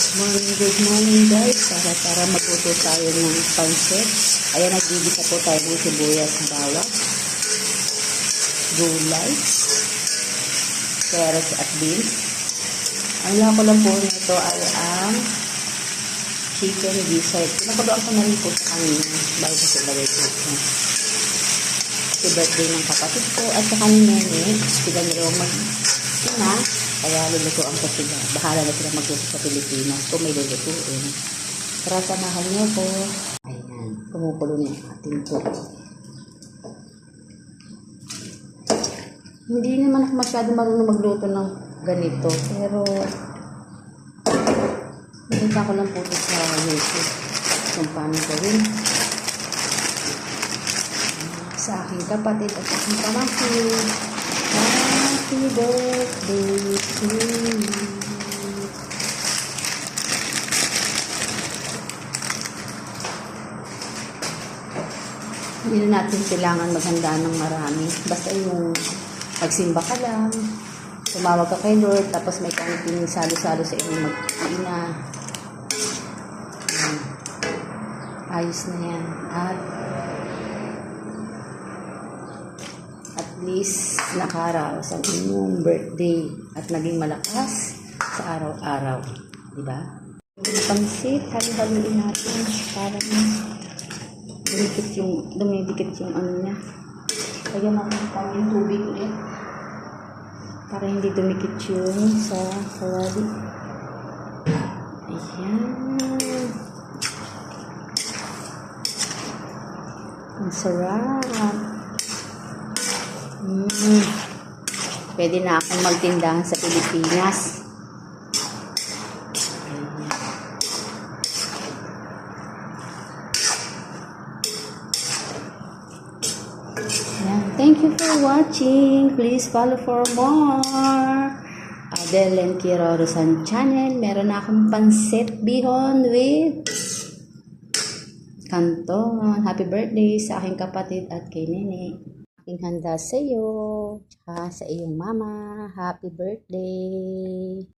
Good morning guys. Para magluto tayo ng pancit. Ayan, nagbibisa po tayo ng sibuyas, bawang, gulay, carrots at beans. Ang lako lang po nito ay ang chicken gizzard. Pinakuloan ko na rin po sa kanina bago ko ilagay po ito. Kasi birthday ng kapatid ko at sa kanina sila nila mag-ina. Kaya lulutuan ko sila. Bahala na sila magluto sa Pilipinas kung may lulutuin. Tara, samahan niyo po. Ayan, kumukulo na ating po. Hindi naman ako masyado marunong magluto ng ganito. Pero, nakita ko lang po ito sa YouTube kung paano gawin. Sa aking kapatid at aking pamangkin. Happy birthday to you. Hindi na natin kailangan maghanda ng marami. Basta yung magsimba ka lang, tumawag ka kay Lord, tapos may kaunting salo-salo sa inyong mag-ina. Ayos na yan. At least nakaraos ang inyong birthday at naging malakas sa araw-araw. Diba? Pansit, halo-haloin natin para dumidikit yung ano niya. Kaya makikita yung tubig ulit para hindi dumikit yung sa kawali. Ayan. Ang sarap. Pwede na akong magtindahan sa Pilipinas. Thank you for watching. Please follow for more. Adele Kirorosan channel. Meron na akong pansit bihon with kanton. Happy birthday sa aking kapatid at kay Nene. Aking handa sa iyo. Tsaka sa iyong mama. Happy birthday.